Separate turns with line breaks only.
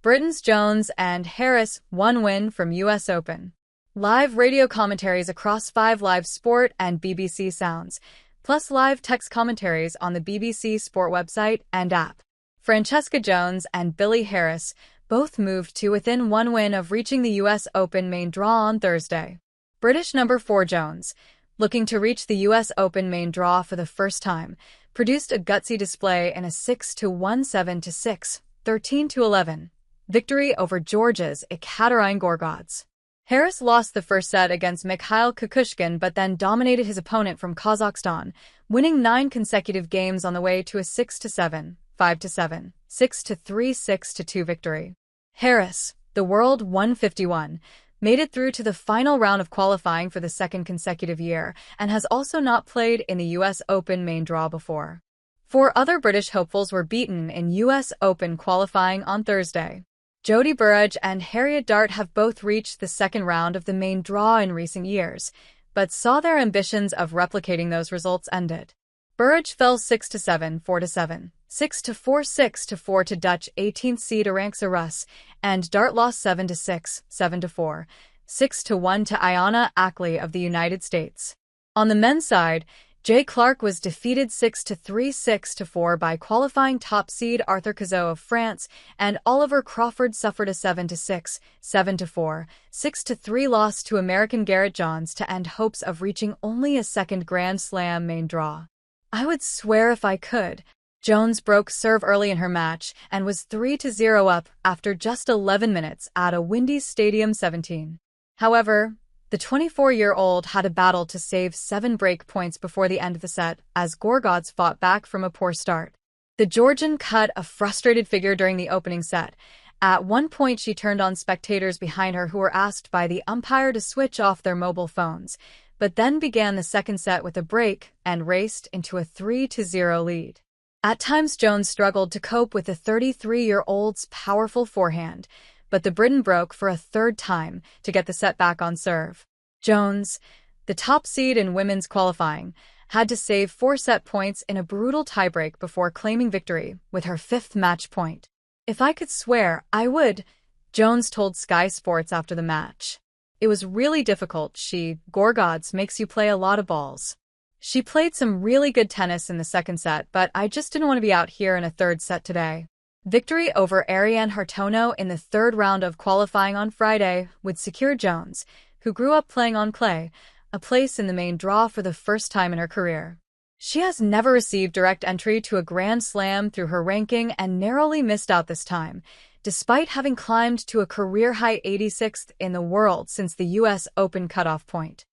Britain's Jones and Harris, one win from US Open. Live radio commentaries across 5 Live Sport and BBC Sounds, plus live text commentaries on the BBC Sport website and app. Francesca Jones and Billie Harris both moved to within 1 win of reaching the US Open main draw on Thursday. British number 4 Jones, looking to reach the US Open main draw for the first time, produced a gutsy display in a 6-1, 7-6, 13-11 victory over Georgia's Ekaterina Gorgodze. Harris lost the first set against Mikhail Kukushkin but then dominated his opponent from Kazakhstan, winning 9 consecutive games on the way to a 6-7, 5-7, 6-3, 6-2 victory. Harris, the world 151, made it through to the final round of qualifying for the second consecutive year and has also not played in the US Open main draw before. 4 other British hopefuls were beaten in US Open qualifying on Thursday. Jodie Burrage and Harriet Dart have both reached the second round of the main draw in recent years, but saw their ambitions of replicating those results ended. Burrage fell 6-7, 4-7, 6-4, 6-4 to Dutch 18th seed Arantxa Rus, and Dart lost 7-6, 7-4, 6-1 to Ayanna Ackley of the United States. On the men's side, Jay Clark was defeated 6-3, 6-4 by qualifying top seed Arthur Cazaux of France, and Oliver Crawford suffered a 7-6, 7-4, 6-3 loss to American Garrett Johns to end hopes of reaching only a second Grand Slam main draw. I would swear if I could. Jones broke serve early in her match and was 3-0 up after just 11 minutes at a windy Stadium 17. However, the 24-year-old had a battle to save 7 break points before the end of the set as Gorgodze fought back from a poor start. The Georgian cut a frustrated figure during the opening set. At one point she turned on spectators behind her who were asked by the umpire to switch off their mobile phones, but then began the second set with a break and raced into a 3-0 lead. At times Jones struggled to cope with the 33-year-old's powerful forehand, but the Briton broke for a third time to get the set back on serve. Jones, the top seed in women's qualifying, had to save 4 set points in a brutal tiebreak before claiming victory with her 5th match point. "If I could swear, I would," Jones told Sky Sports after the match. "It was really difficult. Gorgodze makes you play a lot of balls. She played some really good tennis in the second set, but I just didn't want to be out here in a third set today." Victory over Ariane Hartono in the third round of qualifying on Friday would secure Jones, who grew up playing on clay, a place in the main draw for the first time in her career. She has never received direct entry to a Grand Slam through her ranking and narrowly missed out this time, despite having climbed to a career-high 86th in the world since the US Open cutoff point.